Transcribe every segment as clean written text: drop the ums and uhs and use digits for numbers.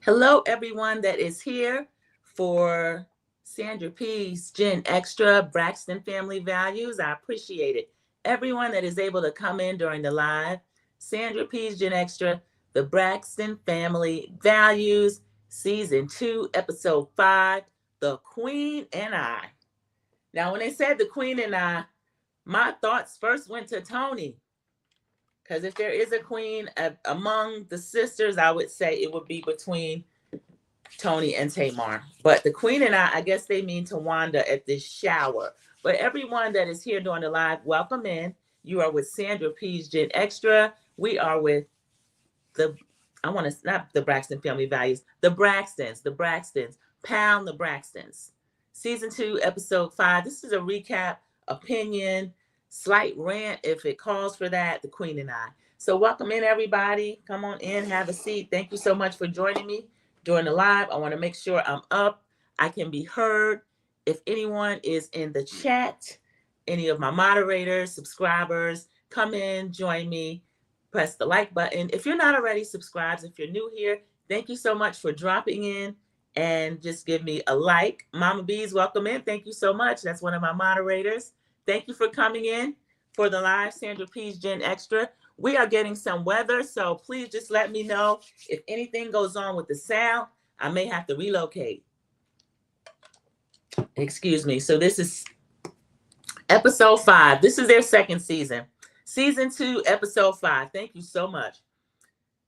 Hello, everyone that is here for Sandra P's Gen Extra Braxton Family Values. I appreciate it. Everyone that is able to come in during the live, Sandra P's Gen Extra, the Braxton Family Values, Season 2, Episode 5, The Queen and I. Now, when they said The Queen and I, my thoughts first went to Toni. Because if there is a queen among the sisters, I would say it would be between Toni and Tamar. But the queen and I guess they mean Towanda at this shower. But everyone that is here during the live, welcome in. You are with Sandra P's Gen Extra. We are with the, I want to, not the Braxton Family Values, the Braxtons, Pound the Braxtons. Season 2, Episode 5. This is a recap, opinion, slight rant if it calls for that, the queen and I. So welcome in, everybody. Come on in, have a seat. Thank you so much for joining me during the live. I want to make sure I'm up. I can be heard. If anyone is in the chat, any of my moderators, subscribers, come in, join me, press the like button. If you're not already subscribed, if you're new here, thank you so much for dropping in and just give me a like. Mama Bees, welcome in. Thank you so much. That's one of my moderators. Thank you for coming in for the live Sandra P's Gen Extra. We are getting some weather, so please just let me know if anything goes on with the sound. I may have to relocate. Excuse me. So this is episode 5. This is their second season. Season 2, episode 5. Thank you so much.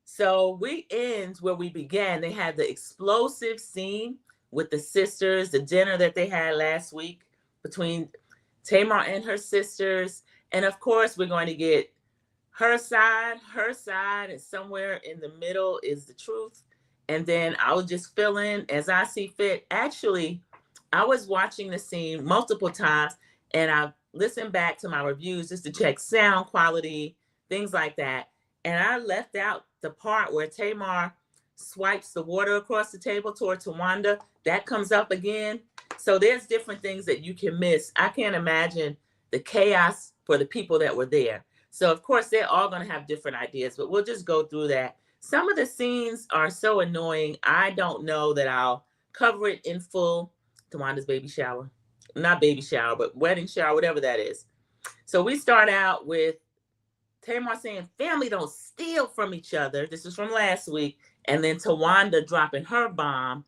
So we end where we began. They had the explosive scene with the sisters, the dinner that they had last week between Tamar and her sisters. And of course, we're going to get her side, and somewhere in the middle is the truth. And then I'll just fill in as I see fit. Actually, I was watching the scene multiple times, and I listened back to my reviews just to check sound quality, things like that. And I left out the part where Tamar swipes the water across the table toward Towanda. That comes up again. So there's different things that you can miss. I can't imagine the chaos for the people that were there. So, of course, they're all going to have different ideas, but we'll just go through that. Some of the scenes are so annoying. I don't know that I'll cover it in full. Tawanda's baby shower. Not baby shower, but wedding shower, whatever that is. So we start out with Tamar saying, family don't steal from each other. This is from last week. And then Towanda dropping her bomb.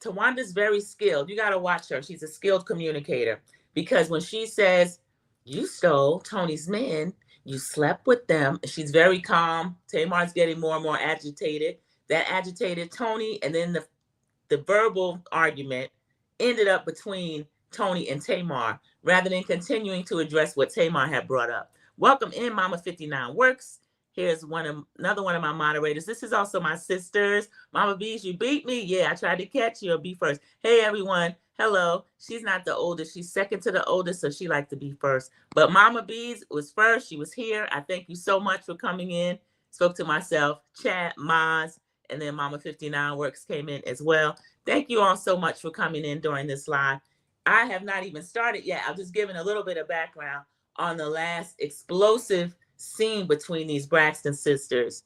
Tawanda's very skilled. You got to watch her. She's a skilled communicator. Because when she says, you stole Toni's men, you slept with them. She's very calm. Tamar's getting more and more agitated. That agitated Toni, and then the verbal argument ended up between Toni and Tamar, rather than continuing to address what Tamar had brought up. Welcome in, Mama 59 Works. Here's another one of my moderators. This is also my sisters. Mama Bees, you beat me. Yeah, I tried to catch you or be first. Hey, everyone. Hello. She's not the oldest. She's second to the oldest, so she likes to be first. But Mama Bees was first. She was here. I thank you so much for coming in. Spoke to myself, chat, Maz, and then Mama 59 Works came in as well. Thank you all so much for coming in during this live. I have not even started yet. I'm just giving a little bit of background on the last explosive scene between these Braxton sisters.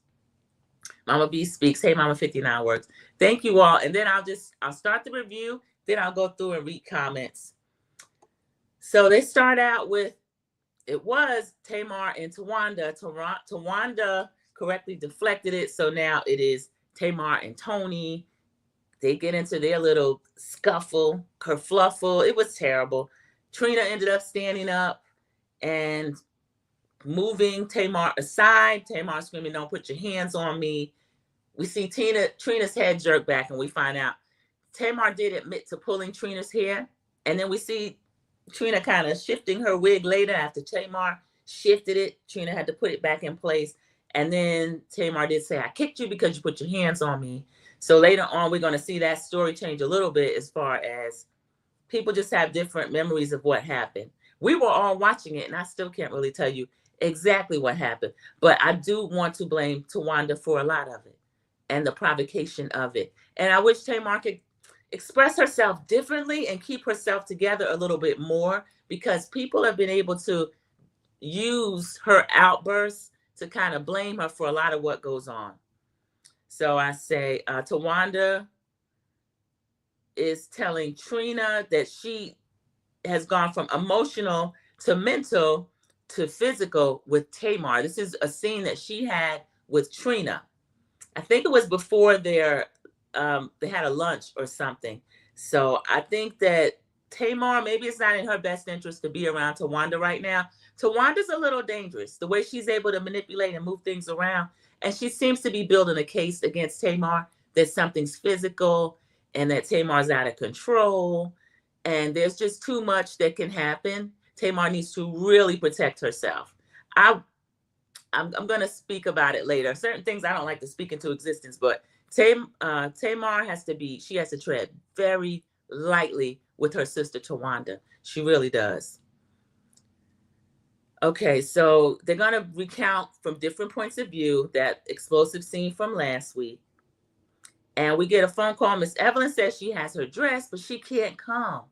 Mama B speaks. Hey, Mama 59 Works. Thank you all. And then I'll start the review. Then I'll go through and read comments. So they start out with, it was Tamar and Towanda. Towanda correctly deflected it. So now it is Tamar and Toni. They get into their little scuffle, kerfluffle. It was terrible. Trina ended up standing up and moving Tamar aside. Tamar screaming, don't put your hands on me. We see Trina's head jerk back, and we find out Tamar did admit to pulling Trina's hair. And then we see Trina kind of shifting her wig later after Tamar shifted it. Trina had to put it back in place. And then Tamar did say, I kicked you because you put your hands on me. So later on, we're going to see that story change a little bit as far as people just have different memories of what happened. We were all watching it, and I still can't really tell you exactly what happened. But I do want to blame Towanda for a lot of it and the provocation of it. And I wish Tamar could express herself differently and keep herself together a little bit more, because people have been able to use her outbursts to kind of blame her for a lot of what goes on. So I say, Towanda is telling Trina that she has gone from emotional to mental to physical with Tamar. This is a scene that she had with Trina. I think it was before they had a lunch or something. So I think that Tamar, maybe it's not in her best interest to be around Towanda right now. Tawanda's a little dangerous, the way she's able to manipulate and move things around. And she seems to be building a case against Tamar that something's physical and that Tamar's out of control. And there's just too much that can happen. Tamar needs to really protect herself. I'm going to speak about it later. Certain things I don't like to speak into existence, but Tamar she has to tread very lightly with her sister Towanda. She really does. Okay, so they're going to recount from different points of view that explosive scene from last week. And we get a phone call. Miss Evelyn says she has her dress, but she can't come.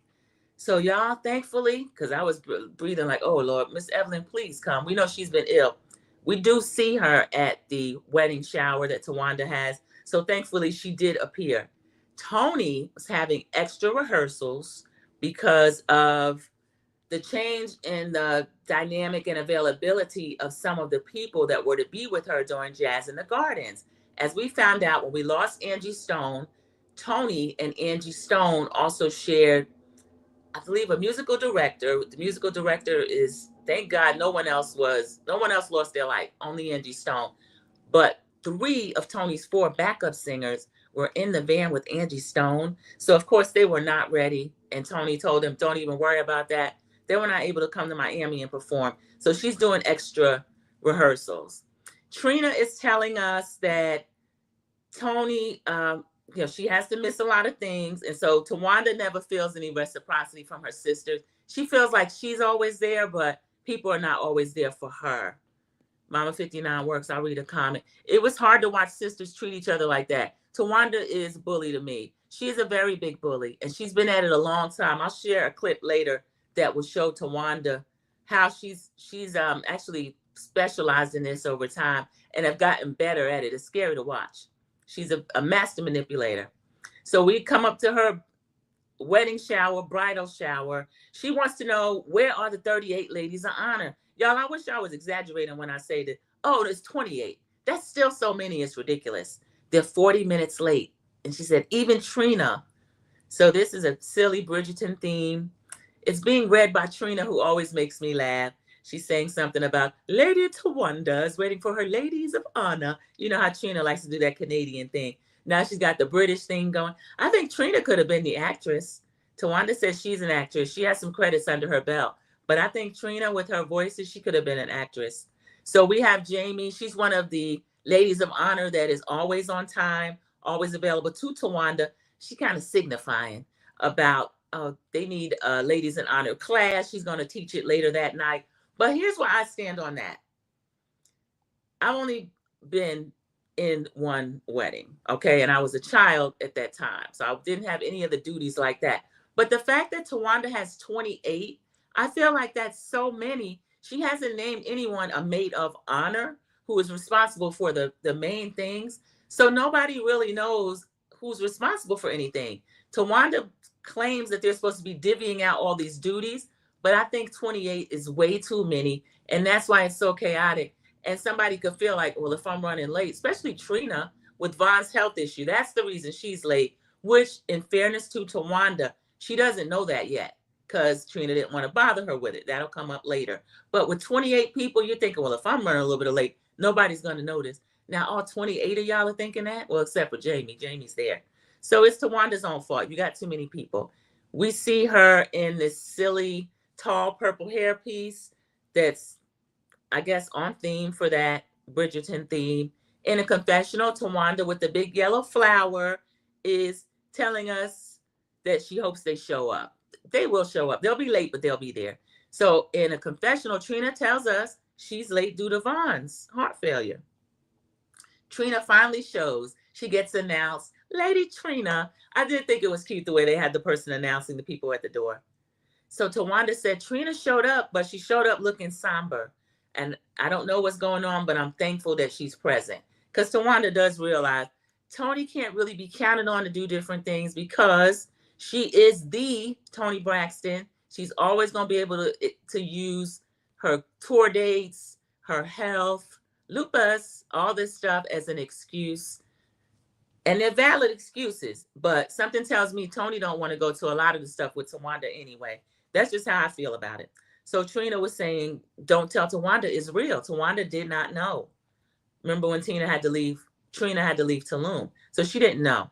So y'all, thankfully, because I was breathing like, oh, Lord, Miss Evelyn, please come. We know she's been ill. We do see her at the wedding shower that Towanda has. So thankfully, she did appear. Toni was having extra rehearsals because of the change in the dynamic and availability of some of the people that were to be with her during Jazz in the Gardens. As we found out when we lost Angie Stone, Toni and Angie Stone also shared, I believe, a musical director. The musical director is, thank God, no one else lost their life, only Angie Stone. But 3 of Toni's 4 backup singers were in the van with Angie Stone. So of course they were not ready. And Toni told them, don't even worry about that. They were not able to come to Miami and perform. So she's doing extra rehearsals. Trina is telling us that Toni, she has to miss a lot of things. And so Towanda never feels any reciprocity from her sisters. She feels like she's always there, but people are not always there for her. Mama 59 works. I'll read a comment. It was hard to watch sisters treat each other like that. Towanda is bully to me. She's a very big bully, and she's been at it a long time. I'll share a clip later that will show Towanda how she's actually specialized in this over time and have gotten better at it. It's scary to watch. She's a master manipulator. So we come up to her wedding shower, bridal shower. She wants to know, where are the 38 ladies of honor? Y'all, I wish I was exaggerating when I say that, oh, there's 28. That's still so many. It's ridiculous. They're 40 minutes late. And she said, even Trina. So this is a silly Bridgerton theme. It's being read by Trina, who always makes me laugh. She's saying something about Lady Towanda is waiting for her ladies of honor. You know how Trina likes to do that Canadian thing. Now she's got the British thing going. I think Trina could have been the actress. Towanda says she's an actress. She has some credits under her belt. But I think Trina, with her voices, she could have been an actress. So we have Jamie. She's one of the ladies of honor that is always on time, always available to Towanda. She's kind of signifying about they need a ladies in honor class. She's going to teach it later that night. But here's where I stand on that. I've only been in one wedding, okay? And I was a child at that time. So I didn't have any of the duties like that. But the fact that Towanda has 28, I feel like that's so many. She hasn't named anyone a maid of honor who is responsible for the main things. So nobody really knows who's responsible for anything. Towanda claims that they're supposed to be divvying out all these duties, but I think 28 is way too many. And that's why it's so chaotic. And somebody could feel like, well, if I'm running late, especially Trina with Von's health issue, that's the reason she's late, which in fairness to Towanda, she doesn't know that yet because Trina didn't want to bother her with it. That'll come up later. But with 28 people, you're thinking, well, if I'm running a little bit late, nobody's going to notice. Now, all 28 of y'all are thinking that? Well, except for Jamie. Jamie's there. So it's Tawanda's own fault. You got too many people. We see her in this silly, tall purple hair piece that's, I guess, on theme for that Bridgerton theme. In a confessional, Towanda with the big yellow flower is telling us that she hopes they show up. They will show up. They'll be late, but they'll be there. So in a confessional, Trina tells us she's late due to Von's heart failure. Trina finally shows. She gets announced. Lady Trina. I did think it was cute the way they had the person announcing the people at the door. So Towanda said Trina showed up, but she showed up looking somber. And I don't know what's going on, but I'm thankful that she's present. Because Towanda does realize Toni can't really be counted on to do different things because she is the Toni Braxton. She's always going to be able to use her tour dates, her health, lupus, all this stuff as an excuse. And they're valid excuses, but something tells me Toni don't want to go to a lot of the stuff with Towanda anyway. That's just how I feel about it. So Trina was saying, don't tell Towanda is real. Towanda did not know. Remember when Trina had to leave Tulum. So she didn't know.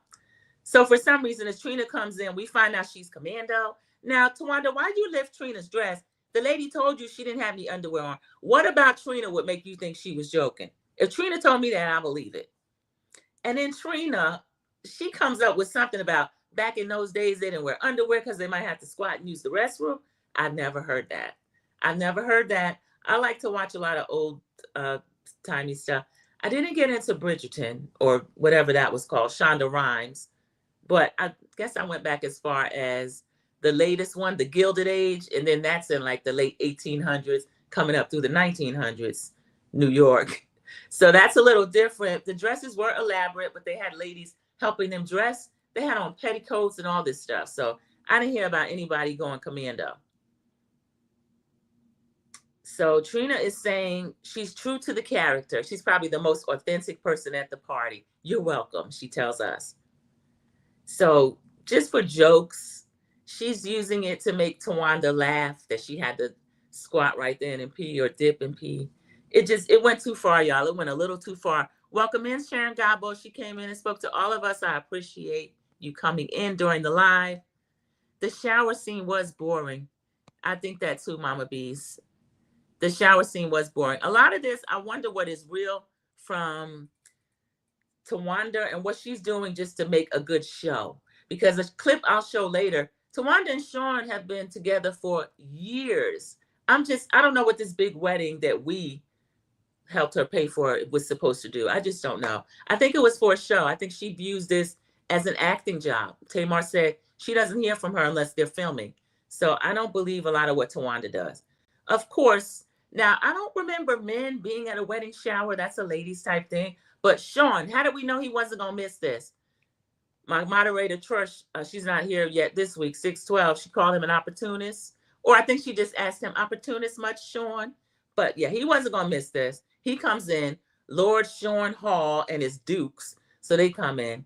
So for some reason, as Trina comes in, we find out she's commando. Now, Towanda, why you lift Trina's dress? The lady told you she didn't have any underwear on. What about Trina would make you think she was joking? If Trina told me that, I believe it. And then Trina, she comes up with something about back in those days, they didn't wear underwear because they might have to squat and use the restroom. I've never heard that. I like to watch a lot of old timey stuff. I didn't get into Bridgerton or whatever that was called, Shonda Rhimes, but I guess I went back as far as the latest one, the Gilded Age, and then that's in like the late 1800s, coming up through the 1900s, New York. So that's a little different. The dresses were elaborate, but they had ladies helping them dress. They had on petticoats and all this stuff. So I didn't hear about anybody going commando. So Trina is saying she's true to the character. She's probably the most authentic person at the party. You're welcome, she tells us. So just for jokes, she's using it to make Towanda laugh that she had to squat right then and pee or dip and pee. It went too far, y'all. It went a little too far. Welcome in, Sharon Gabo. She came in and spoke to all of us. I appreciate you coming in during the live. The shower scene was boring. I think that too, Mama Bees. The shower scene was boring. A lot of this, I wonder what is real from Towanda and what she's doing just to make a good show. Because a clip I'll show later, Towanda and Sean have been together for years. I don't know what this big wedding that we helped her pay for was supposed to do. I just don't know. I think it was for a show. I think she views this as an acting job. Tamar said she doesn't hear from her unless they're filming. So I don't believe a lot of what Towanda does. Of course, now I don't remember men being at a wedding shower. That's a ladies type thing. But Sean, how did we know he wasn't going to miss this? My moderator, Trish, she's not here yet this week, 612. She called him an opportunist. Or I think she just asked him, opportunist much, Sean? But yeah, he wasn't going to miss this. He comes in, Lord Sean Hall and his dukes. So they come in.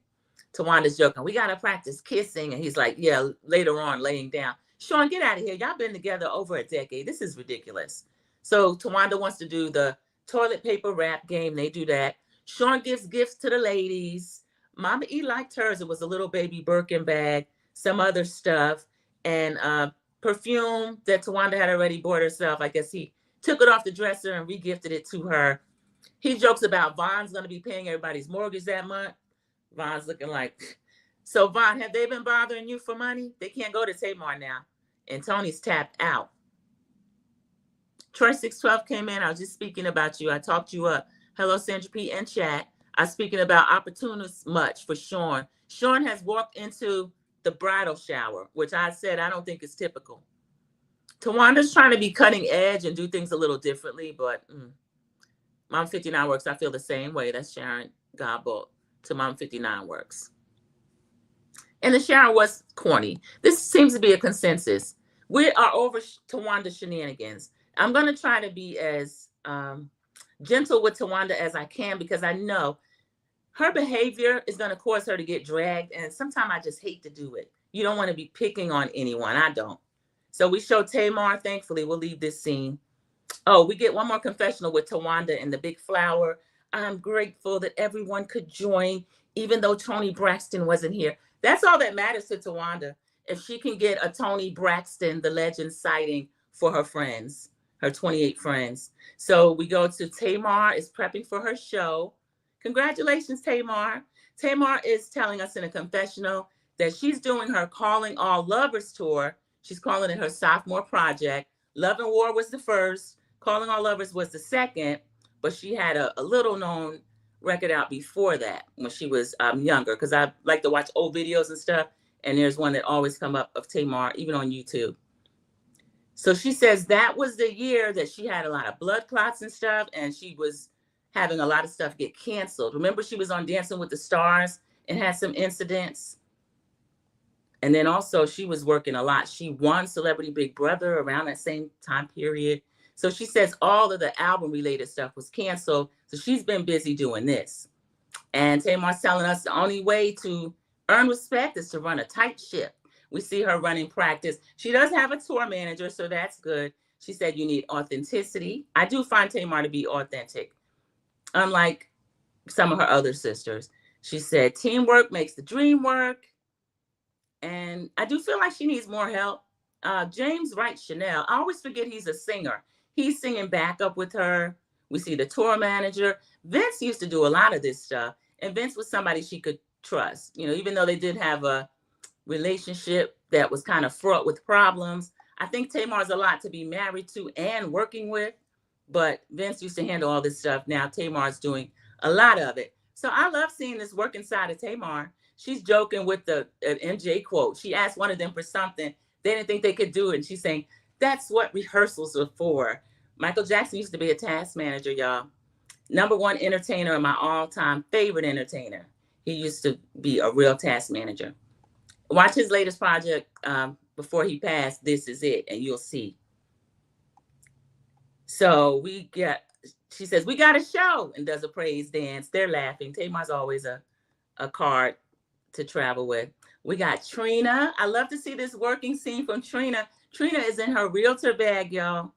Tawanda's joking, we got to practice kissing. And he's like, yeah, later on, laying down. Sean, get out of here. Y'all been together over a decade. This is ridiculous. So Towanda wants to do the toilet paper wrap game. They do that. Sean gives gifts to the ladies. Mama E liked hers. It was a little baby Birkin bag, some other stuff, and perfume that Towanda had already bought herself. I guess he took it off the dresser and regifted it to her. He jokes about Von's going to be paying everybody's mortgage that month. Von's looking like, so Von, have they been bothering you for money? They can't go to Tamar now. And Tony's tapped out. Troy 612 came in. I was just speaking about you. I talked you up. Hello, Sandra P. and chat. I'm speaking about opportunists much for Sean. Sean has walked into the bridal shower, which I said I don't think is typical. Tawanda's trying to be cutting edge and do things a little differently, but Mom 59 Works, I feel the same way. That's Sharon Gobble to Mom 59 Works. And the shower was corny. This seems to be a consensus. We are over Towanda shenanigans. I'm going to try to be as gentle with Towanda as I can because I know her behavior is going to cause her to get dragged. And sometimes I just hate to do it. You don't want to be picking on anyone. I don't. So we show Tamar. Thankfully, we'll leave this scene. Oh, we get one more confessional with Towanda and the big flower. I'm grateful that everyone could join, even though Toni Braxton wasn't here. That's all that matters to Towanda. If she can get a Toni Braxton, the legend, sighting for her friends, her 28 friends. So we go to Tamar is prepping for her show. Congratulations, Tamar. Tamar is telling us in a confessional that she's doing her Calling All Lovers tour. She's calling it her sophomore project. Love and War was the first. Calling All Lovers was the second. But she had a little known record out before that when she was younger, because I like to watch old videos and stuff. And there's one that always come up of Tamar, even on YouTube. So she says that was the year that she had a lot of blood clots and stuff. And she was having a lot of stuff get canceled. Remember, she was on Dancing with the Stars and had some incidents. And then also she was working a lot. She won Celebrity Big Brother around that same time period. So she says all of the album related stuff was canceled. So she's been busy doing this. And Tamar's telling us the only way to earn respect is to run a tight ship. We see her running practice. She does have a tour manager, so that's good. She said you need authenticity. I do find Tamar to be authentic, unlike some of her other sisters. She said teamwork makes the dream work. And I do feel like she needs more help. James Wright Chanel, I always forget he's a singer. He's singing backup with her. We see the tour manager. Vince used to do a lot of this stuff. And Vince was somebody she could trust. You know, even though they did have a relationship that was kind of fraught with problems. I think Tamar's a lot to be married to and working with. But Vince used to handle all this stuff. Now Tamar's doing a lot of it. So I love seeing this work inside of Tamar. She's joking with the MJ quote. She asked one of them for something. They didn't think they could do it. And she's saying, that's what rehearsals are for. Michael Jackson used to be a task manager, y'all. #1 entertainer and my all-time favorite entertainer. He used to be a real task manager. Watch his latest project before he passed, This Is It, and you'll see. So she says, we got a show, and does a praise dance. They're laughing. Tamar's always a card to travel with. We got Trina. I love to see this working scene from Trina. Trina is in her realtor bag, y'all.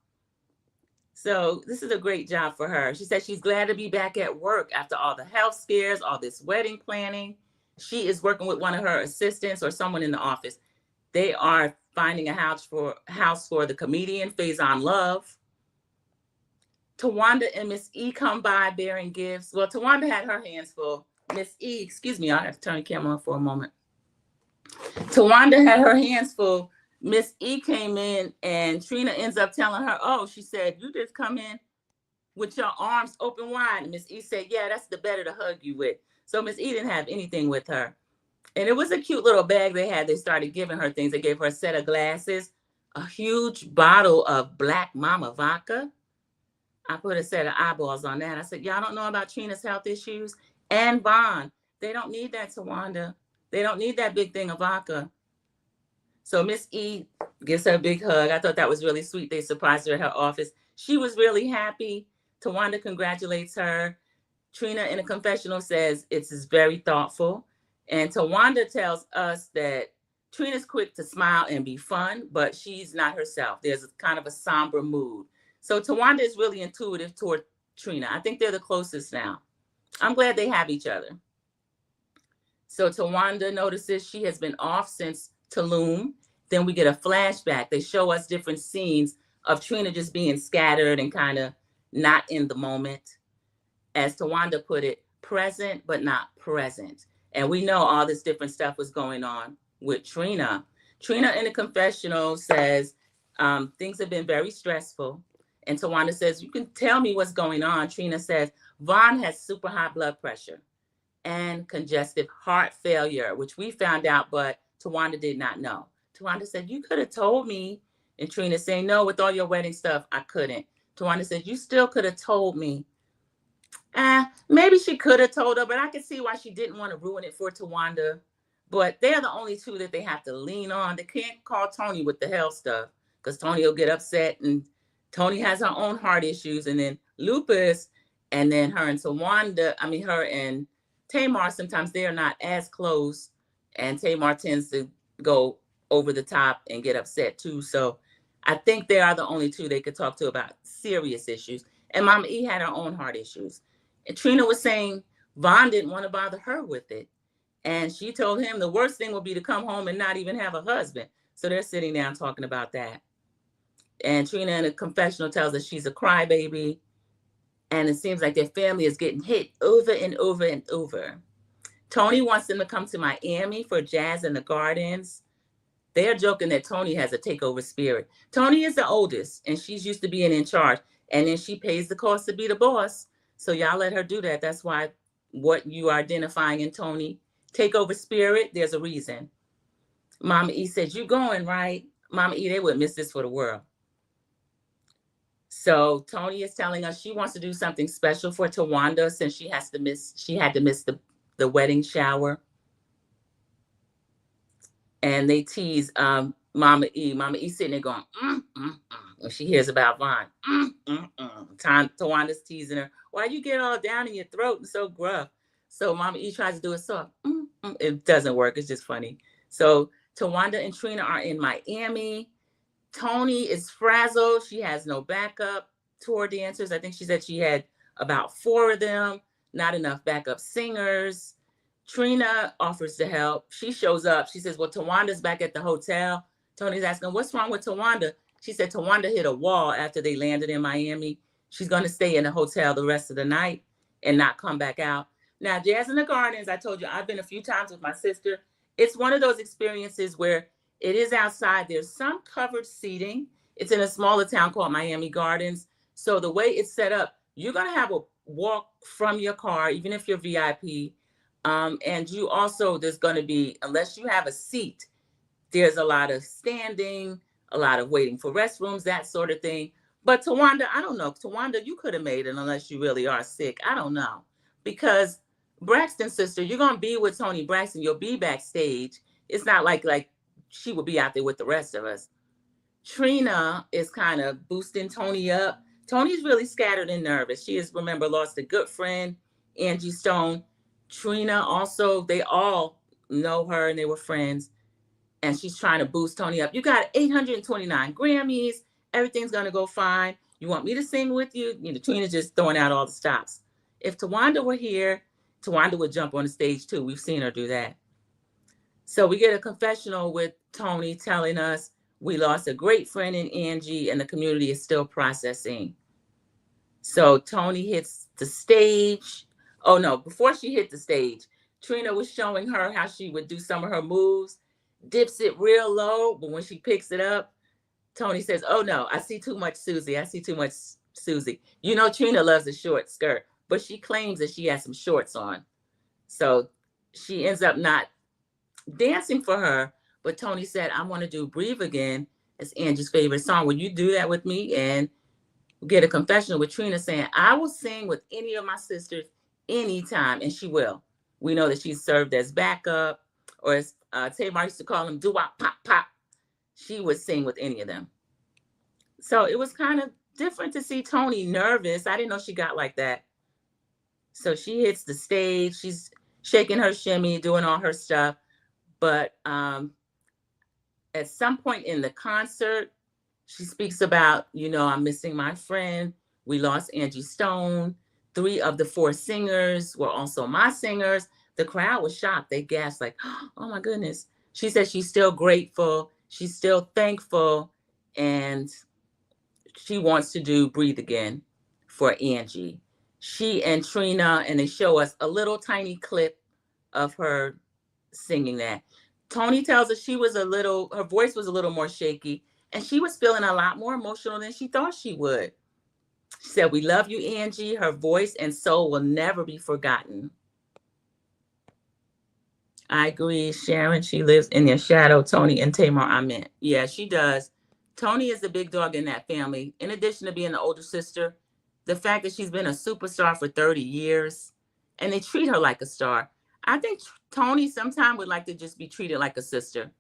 So this is a great job for her. She said she's glad to be back at work after all the health scares, all this wedding planning. She is working with one of her assistants or someone in the office. They are finding a house for the comedian Faison Love. Towanda and Miss E come by bearing gifts. Well, Towanda had her hands full. Miss E, excuse me, I have to turn the camera on for a moment. Towanda had her hands full. Miss E came in and Trina ends up telling her, oh, she said, you just come in with your arms open wide. And Miss E said, yeah, that's the better to hug you with. So Miss E didn't have anything with her. And it was a cute little bag they had. They started giving her things. They gave her a set of glasses, a huge bottle of Black Mama vodka. I put a set of eyeballs on that. I said, y'all don't know about Trina's health issues? And Vaughn, they don't need that, Towanda. They don't need that big thing of vodka. So Miss E gives her a big hug. I thought that was really sweet. They surprised her at her office. She was really happy. Towanda congratulates her. Trina in a confessional says it's very thoughtful. And Towanda tells us that Trina's quick to smile and be fun, but she's not herself. There's kind of a somber mood. So Towanda is really intuitive toward Trina. I think they're the closest now. I'm glad they have each other. So Towanda notices she has been off since Tulum. Then we get a flashback. They show us different scenes of Trina just being scattered and kind of not in the moment. As Towanda put it, present but not present. And we know all this different stuff was going on with Trina. Trina in the confessional says things have been very stressful. And Towanda says, you can tell me what's going on. Trina says, Vaughn has super high blood pressure and congestive heart failure, which we found out, but Towanda did not know. Towanda said, you could have told me. And Trina saying, no, with all your wedding stuff, I couldn't. Towanda said, you still could have told me. Maybe she could have told her, but I could see why she didn't want to ruin it for Towanda. But they're the only two that they have to lean on. They can't call Toni with the health stuff because Toni will get upset, and Toni has her own heart issues, and then lupus, and then her and her and Tamar, sometimes they are not as close, and Tamar tends to go over the top and get upset too. So I think they are the only two they could talk to about serious issues. And Mama E had her own heart issues. And Trina was saying Vaughn didn't want to bother her with it. And she told him the worst thing would be to come home and not even have a husband. So they're sitting down talking about that. And Trina in a confessional tells us she's a crybaby. And it seems like their family is getting hit over and over and over. Toni wants them to come to Miami for Jazz in the Gardens. They're joking that Toni has a takeover spirit. Toni is the oldest, and she's used to being in charge. And then she pays the cost to be the boss. So y'all let her do that. That's why what you are identifying in Toni, takeover spirit, there's a reason. Mama E said, you going, right? Mama E, they would miss this for the world. So Toni is telling us she wants to do something special for Towanda since she had to miss the wedding shower. And they tease Mama E. Mama E sitting there going, when she hears about Vaughn. Tawanda's teasing her. Why you get all down in your throat and so gruff? So Mama E tries to do it soft. It doesn't work. It's just funny. So Towanda and Trina are in Miami. Toni is frazzled. She has no backup tour dancers. I think she said she had about 4 of them, not enough backup singers. Trina offers to help. She shows up. She says, well, Tawanda's back at the hotel. Toni's asking, what's wrong with Towanda? She said Towanda hit a wall after they landed in Miami. She's going to stay in the hotel the rest of the night and not come back out. Now, Jazz in the Gardens, I told you, I've been a few times with my sister. It's one of those experiences where it is outside. There's some covered seating. It's in a smaller town called Miami Gardens. So the way it's set up, you're going to have a walk from your car, even if you're VIP. And you also, there's going to be, unless you have a seat, there's a lot of standing, a lot of waiting for restrooms, that sort of thing. But Towanda, I don't know. Towanda, you could have made it unless you really are sick. I don't know. Because Braxton's sister, you're going to be with Toni Braxton. You'll be backstage. It's not like she will be out there with the rest of us. Trina is kind of boosting Toni up. Toni's really scattered and nervous. She has, remember, lost a good friend, Angie Stone. Trina also, they all know her and they were friends. And she's trying to boost Toni up. You got 829 Grammys. Everything's going to go fine. You want me to sing with you? You know, Trina's just throwing out all the stops. If Towanda were here, Towanda would jump on the stage too. We've seen her do that. So we get a confessional with Toni telling us we lost a great friend in Angie and the community is still processing. So Toni hits the stage. Oh no, before she hit the stage, Trina was showing her how she would do some of her moves, dips it real low, but when she picks it up, Toni says, oh no, I see too much Susie. I see too much Susie. You know, Trina loves a short skirt, but she claims that she has some shorts on. So she ends up not dancing for her, but Toni said, I want to do Breathe Again. It's Angie's favorite song. Will you do that with me? And get a confessional with Trina saying, I will sing with any of my sisters anytime, and she will. We know that she's served as backup, or as Tamar used to call them, doo-wop, pop, pop. She would sing with any of them. So it was kind of different to see Toni nervous. I didn't know she got like that. So she hits the stage. She's shaking her shimmy, doing all her stuff. But at some point in the concert, she speaks about, you know, I'm missing my friend. We lost Angie Stone. 3 of the 4 singers were also my singers. The crowd was shocked. They gasped like, oh my goodness. She said she's still grateful. She's still thankful. And she wants to do Breathe Again for Angie. She and Trina, and they show us a little tiny clip of her singing that. Toni tells us her voice was a little more shaky, and she was feeling a lot more emotional than she thought she would. She said, we love you, Angie. Her voice and soul will never be forgotten. I agree, Sharon. She lives in their shadow. Toni and Tamar, I meant. Yeah, she does. Toni is the big dog in that family. In addition to being the older sister, the fact that she's been a superstar for 30 years, and they treat her like a star. I think Toni sometimes would like to just be treated like a sister.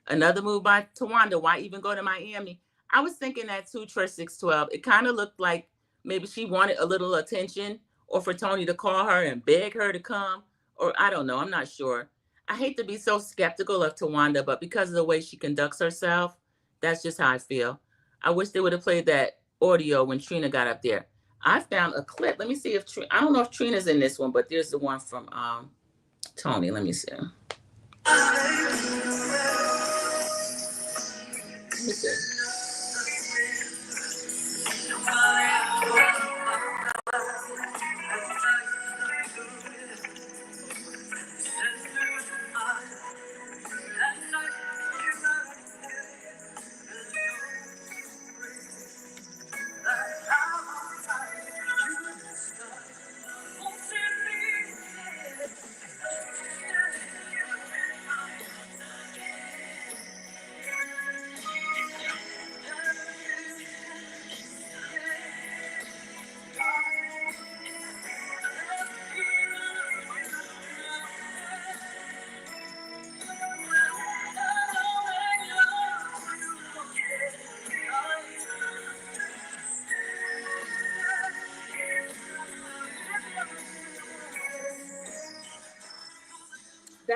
Another move by Towanda. Why even go to Miami? I was thinking that too, Trish 612. It kind of looked like maybe she wanted a little attention, or for Toni to call her and beg her to come, or I don't know. I'm not sure. I hate to be so skeptical of Towanda, but because of the way she conducts herself, that's just how I feel. I wish they would have played that audio when Trina got up there. I found a clip. Let me see if I don't know if Trina's in this one, but there's the one from Toni. Let me see. Let me see.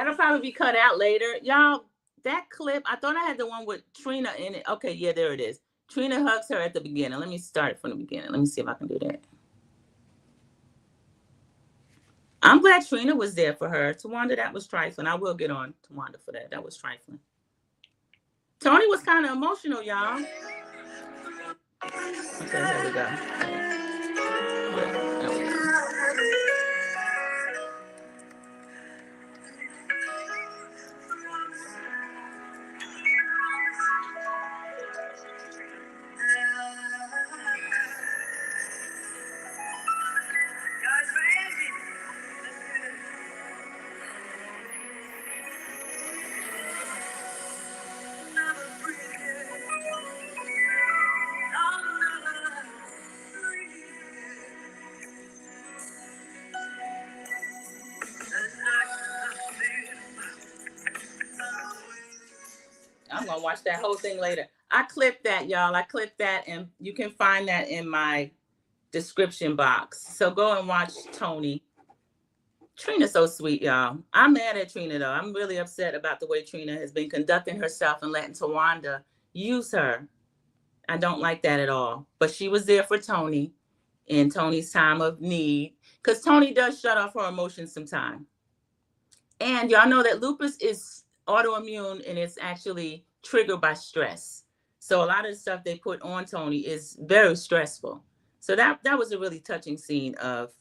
That'll probably be cut out later. Y'all, that clip, I thought I had the one with Trina in it. Okay, yeah, there it is. Trina hugs her at the beginning. Let me start it from the beginning. Let me see if I can do that. I'm glad Trina was there for her. Towanda, that was trifling. I will get on Towanda for that. That was trifling. Toni was kind of emotional, y'all. Okay, here we go. There we go. I'm gonna watch that whole thing later. I clipped that, y'all. I clipped that, and you can find that in my description box. So go and watch Toni. Trina's so sweet, y'all. I'm mad at Trina, though. I'm really upset about the way Trina has been conducting herself and letting Towanda use her. I don't like that at all. But she was there for Toni in Toni's time of need, because Toni does shut off her emotions sometimes. And y'all know that lupus is autoimmune, and it's actually triggered by stress. So a lot of the stuff they put on Toni is very stressful. So that was a really touching scene of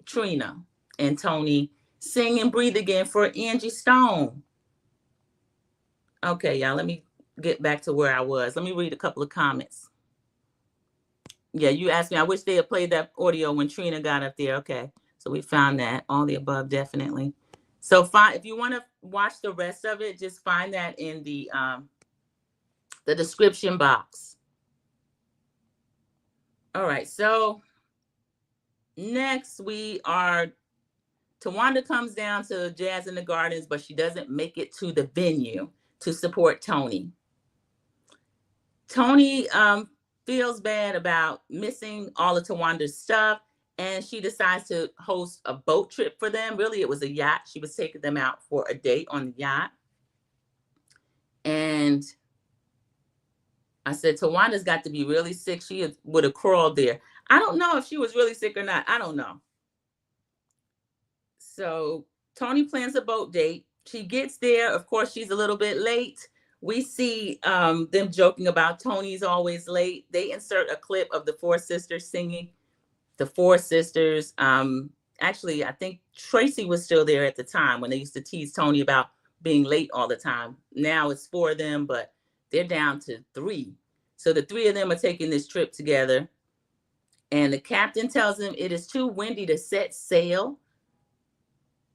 Trina and Toni sing and breathe again for Angie Stone. Okay, y'all, let me get back to where I was. Let me read a couple of comments. Yeah, you asked me, I wish they had played that audio when Trina got up there. Okay, so we found that. All the above, definitely. So if you want to watch the rest of it, just find that in the description box. All right, so next Towanda comes down to Jazz in the Gardens, but she doesn't make it to the venue to support Toni. Toni feels bad about missing all of Towanda's stuff, and she decides to host a boat trip for them. Really, it was a yacht. She was taking them out for a date on the yacht. And I said, Towanda's got to be really sick. She would have crawled there. I don't know if she was really sick or not. I don't know. So Toni plans a boat date. She gets there. Of course, she's a little bit late. We see them joking about Toni's always late. They insert a clip of the four sisters singing. The four sisters. Actually, I think Tracy was still there at the time when they used to tease Toni about being late all the time. Now it's four of them, but they're down to three. So the three of them are taking this trip together. And the captain tells them it is too windy to set sail.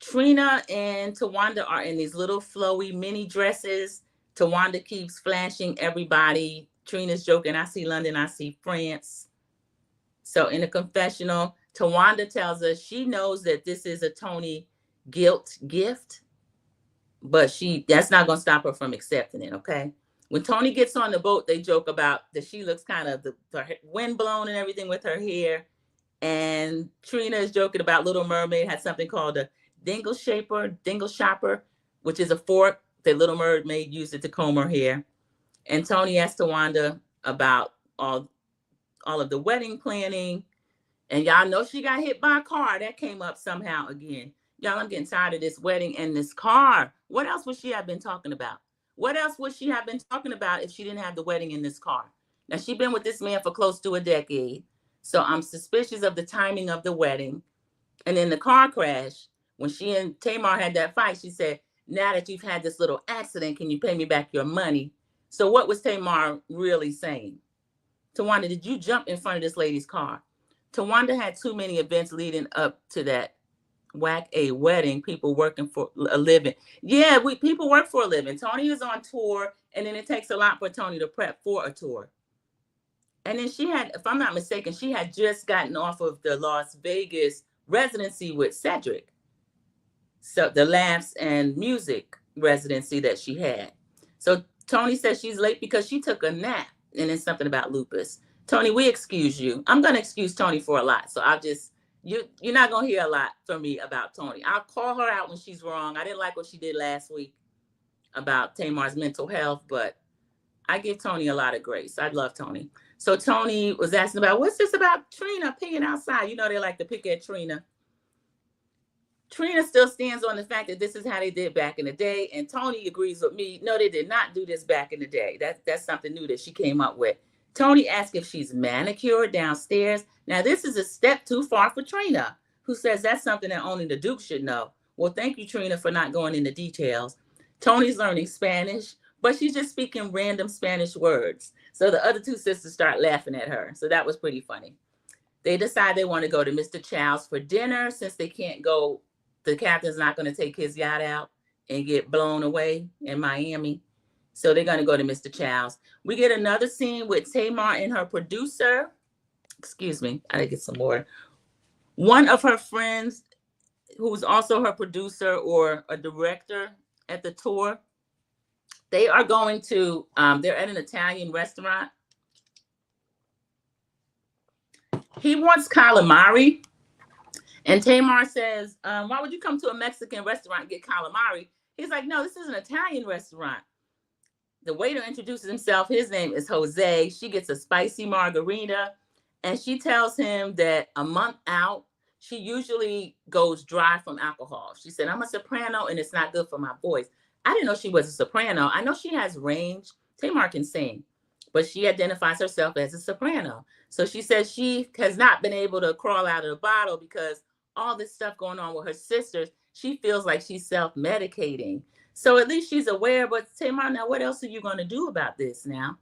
Trina and Towanda are in these little flowy mini dresses. Towanda keeps flashing everybody. Trina's joking, I see London, I see France. So in a confessional, Towanda tells us she knows that this is a Toni guilt gift, but that's not going to stop her from accepting it, okay? When Toni gets on the boat, they joke about that she looks kind of the wind blown and everything with her hair. And Trina is joking about Little Mermaid had something called a dingle shopper, which is a fork that Little Mermaid used it to comb her hair. And Toni asked Towanda about all of the wedding planning. And y'all know she got hit by a car. That came up somehow again. Y'all, I'm getting tired of this wedding and this car. What else would she have been talking about? What else would she have been talking about if she didn't have the wedding in this car? Now, she's been with this man for close to a decade. So I'm suspicious of the timing of the wedding. And then the car crash, when she and Tamar had that fight, she said, now that you've had this little accident, can you pay me back your money? So what was Tamar really saying? Towanda, did you jump in front of this lady's car? Towanda had too many events leading up to that whack a wedding, people working for a living. Yeah, people work for a living. Toni is on tour, and then it takes a lot for Toni to prep for a tour. And then she had, if I'm not mistaken, she had just gotten off of the Las Vegas residency with Cedric. So the laughs and music residency that she had. So Toni says she's late because she took a nap, and it's something about lupus. Toni, we excuse you. I'm going to excuse Toni for a lot. So I'll just You're not gonna hear a lot from me about Toni. I'll call her out when she's wrong. I didn't like what she did last week about Tamar's mental health, but I give Toni a lot of grace. I love Toni. So Toni was asking about, what's this about Trina peeing outside? You know, they like to pick at Trina. Trina still stands on the fact that this is how they did back in the day. And Toni agrees with me. No, they did not do this back in the day. That's something new that she came up with. Toni asked if she's manicured downstairs. Now, this is a step too far for Trina, who says that's something that only the Duke should know. Well, thank you, Trina, for not going into details. Toni's learning Spanish, but she's just speaking random Spanish words. So the other two sisters start laughing at her. So that was pretty funny. They decide they want to go to Mr. Chow's for dinner since they can't go. The captain's not going to take his yacht out and get blown away in Miami. So they're going to go to Mr. Chow's. We get another scene with Tamar and her producer. Excuse me, I gotta get some more. One of her friends, who's also her producer or a director at the tour, they are going to, they're at an Italian restaurant. He wants calamari. And Tamar says, why would you come to a Mexican restaurant and get calamari? He's like, no, this is an Italian restaurant. The waiter introduces himself. His name is Jose. She gets a spicy margarita. And she tells him that a month out, she usually goes dry from alcohol. She said, I'm a soprano and it's not good for my voice. I didn't know she was a soprano. I know she has range. Tamar can sing, but she identifies herself as a soprano. So she says she has not been able to crawl out of the bottle because all this stuff going on with her sisters, she feels like she's self-medicating. So at least she's aware, but Tamar, now what else are you going to do about this now?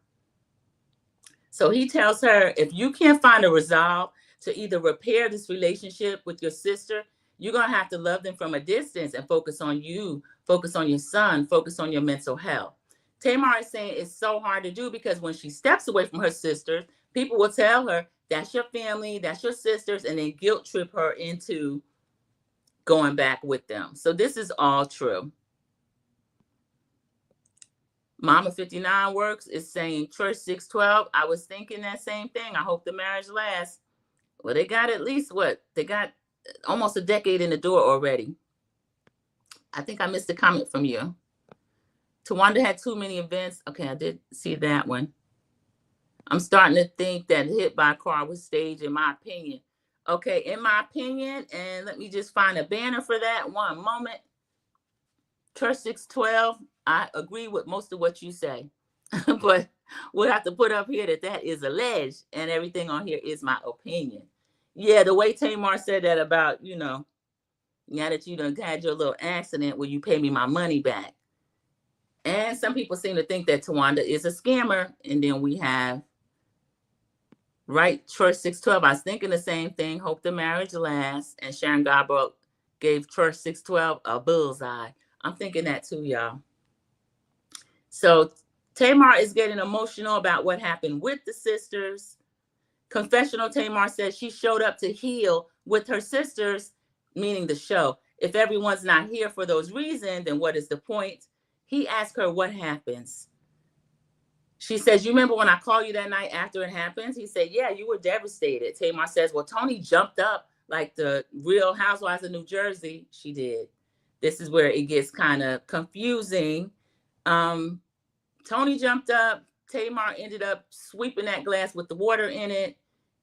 So he tells her, if you can't find a resolve to either repair this relationship with your sister, you're going to have to love them from a distance and focus on you, focus on your son, focus on your mental health. Tamar is saying it's so hard to do because when she steps away from her sisters, people will tell her, that's your family, that's your sisters, and then guilt trip her into going back with them. So this is all true. Mama 59 Works is saying church 612. I was thinking that same thing. I hope the marriage lasts. Well, they got at least what? They got almost a decade in the door already. I think I missed a comment from you. Towanda had too many events. Okay, I did see that one. I'm starting to think that hit by a car was staged, in my opinion. Okay, in my opinion, and let me just find a banner for that. One moment. Church 612, I agree with most of what you say, but we'll have to put up here that is alleged, and everything on here is my opinion. Yeah, the way Tamar said that about, now that you done had your little accident, will you pay me my money back? And some people seem to think that Towanda is a scammer, and then we have, right, Church 612. I was thinking the same thing. Hope the marriage lasts. And Sharon Garbo gave Church 612 a bullseye. I'm thinking that too, y'all. So Tamar is getting emotional about what happened with the sisters. Confessional Tamar says she showed up to heal with her sisters, meaning the show. If everyone's not here for those reasons, then what is the point? He asked her what happens. She says, you remember when I called you that night after it happens? He said, yeah, you were devastated. Tamar says, well, Toni jumped up like the Real Housewives of New Jersey. She did. This is where it gets kind of confusing. Toni jumped up. Tamar ended up sweeping that glass with the water in it.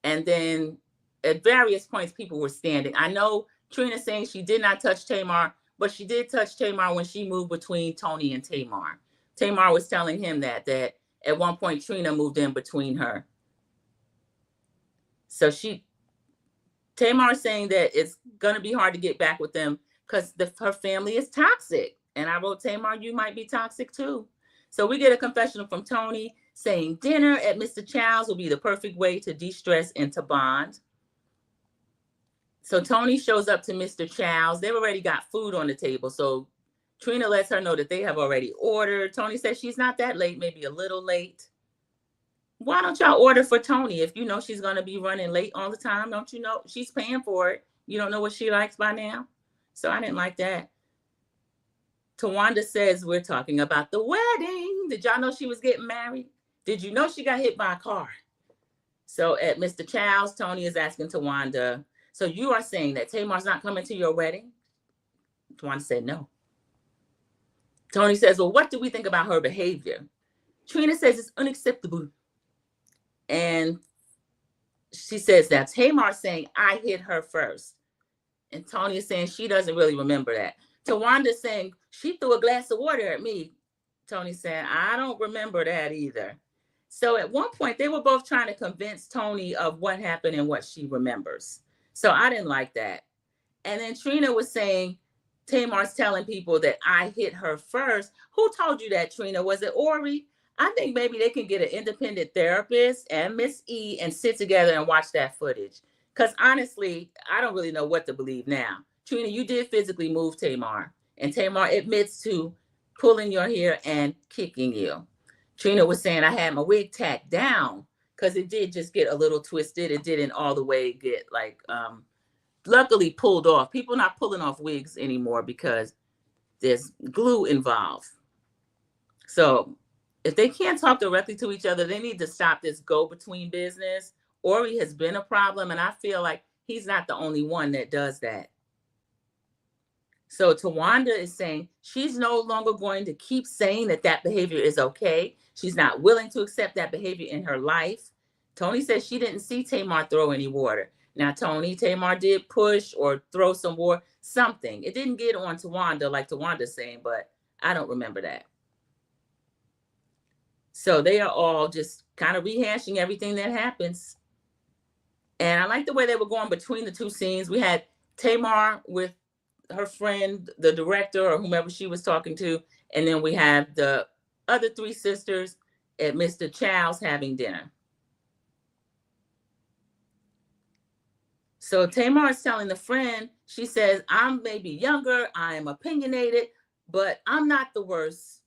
And then at various points, people were standing. I know Trina saying she did not touch Tamar, but she did touch Tamar when she moved between Toni and Tamar. Tamar was telling him that at one point Trina moved in between her. So Tamar saying that it's going to be hard to get back with them because her family is toxic. And I wrote, Tamar, you might be toxic too. So we get a confessional from Toni saying dinner at Mr. Chow's will be the perfect way to de-stress and to bond. So Toni shows up to Mr. Chow's. They've already got food on the table. So Trina lets her know that they have already ordered. Toni says she's not that late, maybe a little late. Why don't y'all order for Toni if you know she's going to be running late all the time? Don't you know she's paying for it? You don't know what she likes by now? So I didn't like that. Towanda says we're talking about the wedding. Did y'all know she was getting married? Did you know she got hit by a car? So at Mr. Chow's, Toni is asking Towanda. So you are saying that Tamar's not coming to your wedding? Towanda said no. Toni says, well, what do we think about her behavior? Trina says it's unacceptable. And she says that Tamar's saying, I hit her first. And Toni is saying she doesn't really remember that. Towanda's saying, she threw a glass of water at me. Toni said, I don't remember that either. So at one point, they were both trying to convince Toni of what happened and what she remembers. So I didn't like that. And then Trina was saying, Tamar's telling people that I hit her first. Who told you that, Trina? Was it Ori? I think maybe they can get an independent therapist and Miss E and sit together and watch that footage. Because honestly, I don't really know what to believe now. Trina, you did physically move Tamar. And Tamar admits to pulling your hair and kicking you. Trina was saying I had my wig tacked down because it did just get a little twisted. It didn't all the way get like, luckily pulled off. People not pulling off wigs anymore because there's glue involved. So if they can't talk directly to each other, they need to stop this go-between business. Ori has been a problem, and I feel like he's not the only one that does that. So Towanda is saying she's no longer going to keep saying that that behavior is okay. She's not willing to accept that behavior in her life. Toni says she didn't see Tamar throw any water. Now, Tamar did push or throw some water, something. It didn't get on Towanda like Tawanda's saying, but I don't remember that. So they are all just kind of rehashing everything that happens. And I like the way they were going between the two scenes. We had Tamar with her friend, the director or whomever she was talking to. And then we have the other three sisters at Mr. Chow's having dinner. So Tamar is telling the friend, she says, I'm maybe younger, I'm opinionated, but I'm not the worst.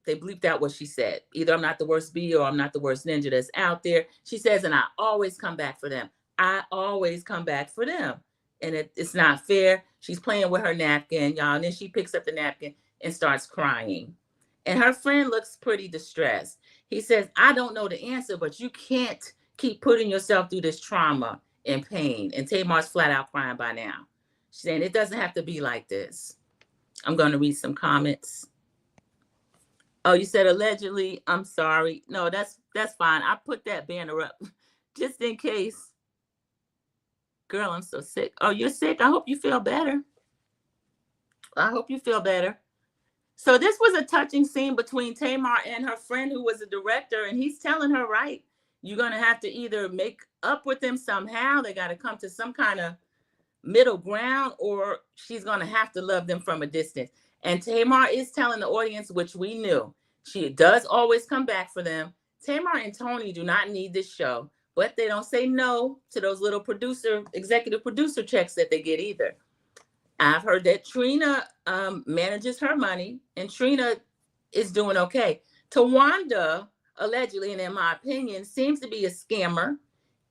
They bleeped out what she said. Either I'm not the worst bee or I'm not the worst ninja that's out there. She says, and I always come back for them. I always come back for them. And it's not fair. She's playing with her napkin, y'all. And then she picks up the napkin and starts crying. And her friend looks pretty distressed. He says, I don't know the answer, but you can't keep putting yourself through this trauma and pain. And Tamar's flat out crying by now. She's saying it doesn't have to be like this. I'm going to read some comments. Oh, you said allegedly. I'm sorry. No, that's fine. I put that banner up just in case. Girl, I'm so sick. Oh, you're sick? I hope you feel better. I hope you feel better. So this was a touching scene between Tamar and her friend who was a director, and he's telling her, right, you're going to have to either make up with them somehow. They got to come to some kind of middle ground, or she's going to have to love them from a distance. And Tamar is telling the audience, which we knew, she does always come back for them. Tamar and Toni do not need this show, but they don't say no to those little executive producer checks that they get either. I've heard that Trina manages her money, and Trina is doing okay. Towanda, allegedly, and in my opinion, seems to be a scammer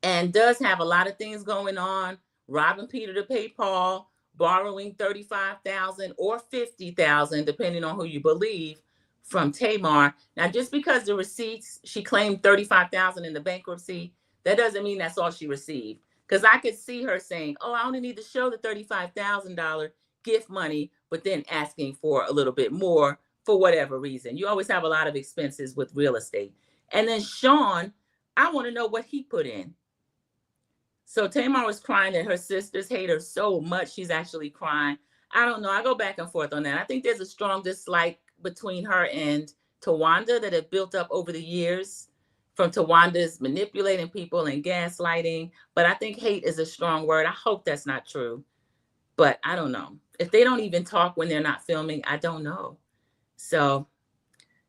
and does have a lot of things going on, robbing Peter to pay Paul, borrowing $35,000 or $50,000, depending on who you believe, from Tamar. Now, just because the receipts, she claimed $35,000 in the bankruptcy, that doesn't mean that's all she received. Because I could see her saying, oh, I only need to show the $35,000 gift money, but then asking for a little bit more for whatever reason. You always have a lot of expenses with real estate. And then Sean, I want to know what he put in. So Tamar was crying that her sisters hate her so much, she's actually crying. I don't know. I go back and forth on that. I think there's a strong dislike between her and Towanda that have built up over the years from Towanda's manipulating people and gaslighting. But I think hate is a strong word. I hope that's not true. But I don't know. If they don't even talk when they're not filming, I don't know. So,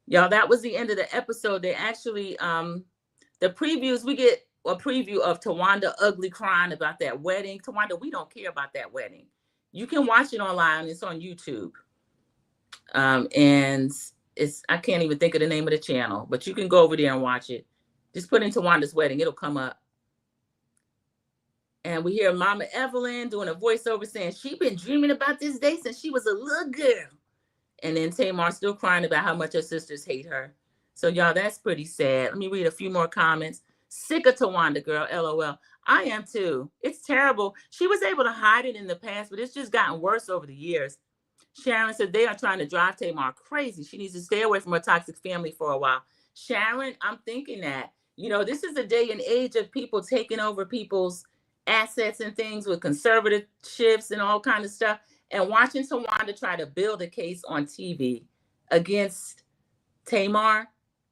y'all, that was the end of the episode. They actually, the previews, we get a preview of Towanda ugly crying about that wedding. Towanda, we don't care about that wedding. You can watch it online. It's on YouTube. And I can't even think of the name of the channel, but you can go over there and watch it. Just put in Towanda's wedding. It'll come up. And we hear Mama Evelyn doing a voiceover saying she's been dreaming about this day since she was a little girl. And then Tamar still crying about how much her sisters hate her. So, y'all, that's pretty sad. Let me read a few more comments. Sick of Towanda, girl, LOL. I am too. It's terrible. She was able to hide it in the past, but it's just gotten worse over the years. Sharon said they are trying to drive Tamar crazy. She needs to stay away from her toxic family for a while. Sharon, I'm thinking that, this is a day and age of people taking over people's assets and things with conservative shifts and all kind of stuff. And watching Towanda try to build a case on TV against Tamar.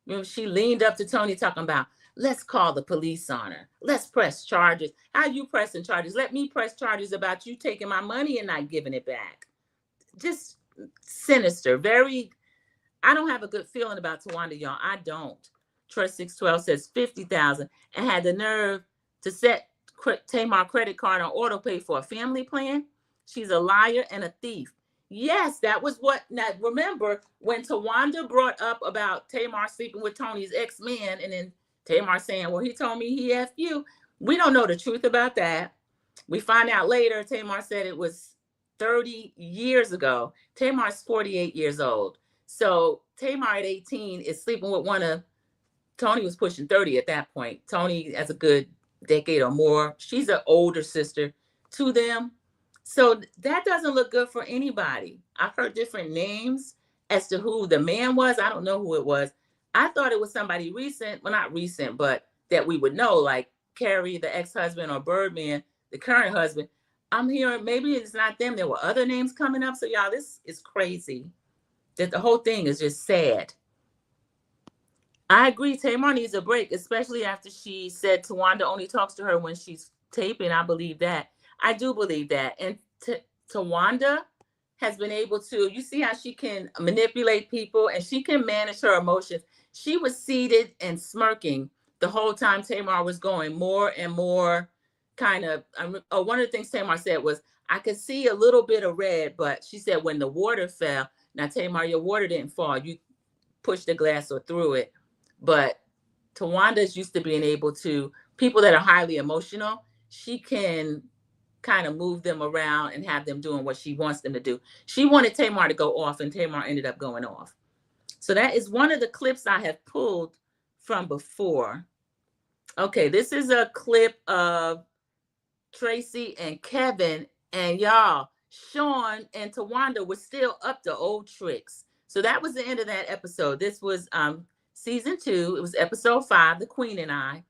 Remember, she leaned up to Toni talking about, let's call the police on her. Let's press charges. How you pressing charges? Let me press charges about you taking my money and not giving it back. Just sinister. Very, I don't have a good feeling about Towanda, y'all. I don't. Trust 612 says 50,000 and had the nerve to set Tamar credit card on auto pay for a family plan. She's a liar and a thief. Yes, that was what. Now, remember when Towanda brought up about Tamar sleeping with Toni's ex-man, and then Tamar saying, well, he told me he F'd you. We don't know the truth about that. We find out later, Tamar said it was 30 years ago. Tamar's 48 years old. So Tamar at 18 is sleeping with one of, Toni was pushing 30 at that point. Toni has a good decade or more. She's an older sister to them. So that doesn't look good for anybody. I've heard different names as to who the man was. I don't know who it was. I thought it was somebody recent. Well, not recent, but that we would know, like Carrie, the ex-husband, or Birdman, the current husband. I'm hearing maybe it's not them. There were other names coming up. So y'all, this is crazy. That the whole thing is just sad. I agree. Tamar needs a break, especially after she said Towanda only talks to her when she's taping. I believe that. I do believe that. And Towanda has been able to, you see how she can manipulate people and she can manage her emotions. She was seated and smirking the whole time Tamar was going, more and more kind of, one of the things Tamar said was, I could see a little bit of red, but she said when the water fell, now Tamar, your water didn't fall. You pushed the glass or threw it. But Towanda's used to being able to, people that are highly emotional, she can kind of move them around and have them doing what she wants them to do. She wanted Tamar to go off, and Tamar ended up going off. So that is one of the clips I have pulled from before. Okay, this is a clip of Tracy and Kevin, and y'all, Sean and Towanda were still up to old tricks. So that was the end of that episode. This was season 2. It was episode 5, The Queen and I.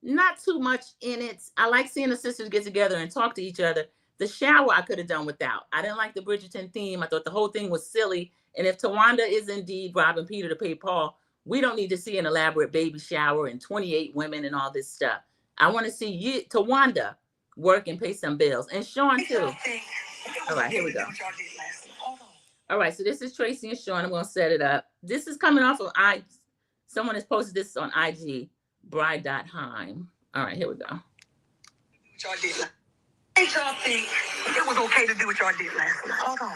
Not too much in it. I like seeing the sisters get together and talk to each other. The shower I could have done without. I didn't like the Bridgerton theme. I thought the whole thing was silly. And if Towanda is indeed robbing Peter to pay Paul, we don't need to see an elaborate baby shower and 28 women and all this stuff. I want to see you, Towanda, work and pay some bills. And Sean too. All right, here we go. All right, so this is Tracy and Sean. I'm going to set it up. This is coming off of someone has posted this on IG. Bride.Heim. All right, here we go. Y'all did. Ain't y'all think it was okay to do what y'all did last night? Hold on.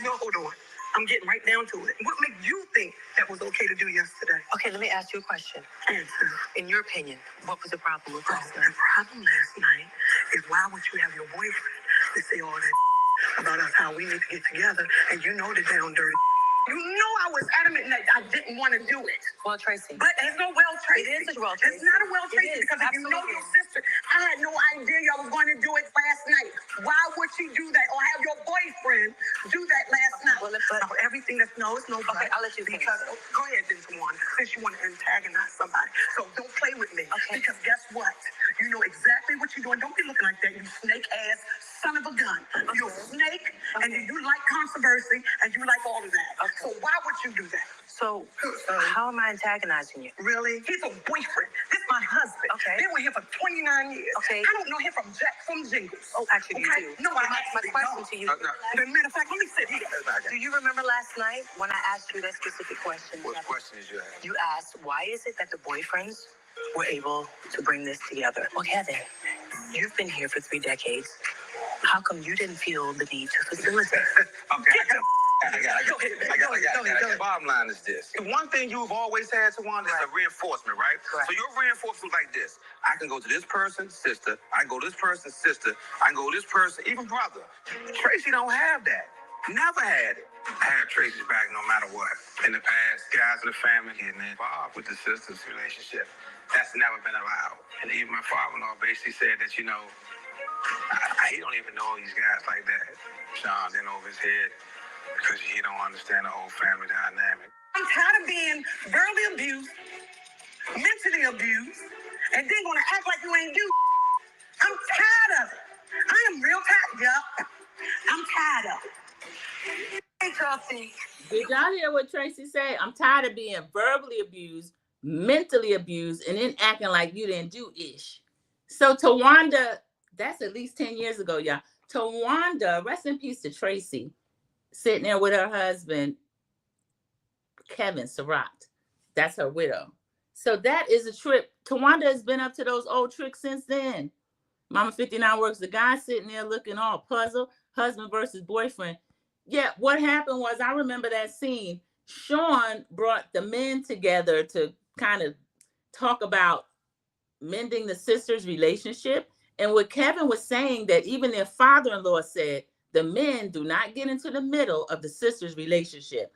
Hold on. I'm getting right down to it. What made you think that was okay to do yesterday? Okay, let me ask you a question. Answer. In your opinion, what was the problem with last night? The problem last night is why would you have your boyfriend to say all that about us, how we need to get together, and you know the down dirty. You know I was adamant that I didn't want to do it. Well, Tracy. But there's no well Tracy. It is a well Tracy. It's not a well Tracy because if you know your sister, I had no idea y'all was going to do it last night. Why would she do that or have your boyfriend do that last night? Well, everything that's it's no. Okay, I'll let you finish. Because go ahead, then, Towanda, since you want to antagonize somebody. So don't play with me. Okay. Because guess what? You know exactly what you're doing. Don't be looking like that, you snake ass son of a gun. You're a snake, and you like controversy, and you like all of that. So why would you do that? So, how am I antagonizing you? Really? He's a boyfriend. This is my husband. Okay. Been with him for 29 years. Okay. I don't know him from Jack from Jingles. Oh, actually, you do. No, my question to you. As a matter of fact, let me sit here. Do you remember last night when I asked you that specific question? What question did you ask? You asked, why is it that the boyfriends were able to bring this together? Well, Kevin, you've been here for 3 decades. How come you didn't feel the need to facilitate? I got it. Bottom line is this. The one thing you've always had, Towanda, is a reinforcement, right? Correct. So your reinforcement like this. I can go to this person, sister. I can go to this person, sister. I can go to this person, even brother. Tracy don't have that. Never had it. have Tracy's back no matter what. In the past, guys in the family getting involved with the sister's relationship. That's never been allowed. And even my father-in-law basically said that, he don't even know these guys like that. Sean's in over his head because he don't understand the whole family dynamic. I'm tired of being verbally abused, mentally abused, and then gonna act like you ain't do. I'm tired of it. I am real tired, y'all. I'm tired of it. Hey, y'all think? Did y'all hear what Tracy said? I'm tired of being verbally abused, mentally abused, and then acting like you didn't do ish. So Towanda, that's at least 10 years ago, y'all. Towanda, rest in peace to Tracy, sitting there with her husband, Kevin Surratt. That's her widow. So that is a trip. Towanda has been up to those old tricks since then. Mama 59 works. The guy sitting there looking all puzzled, husband versus boyfriend. Yeah, what happened was, I remember that scene. Sean brought the men together to kind of talk about mending the sisters' relationship. And what Kevin was saying, that even their father-in-law said, the men do not get into the middle of the sisters' relationship.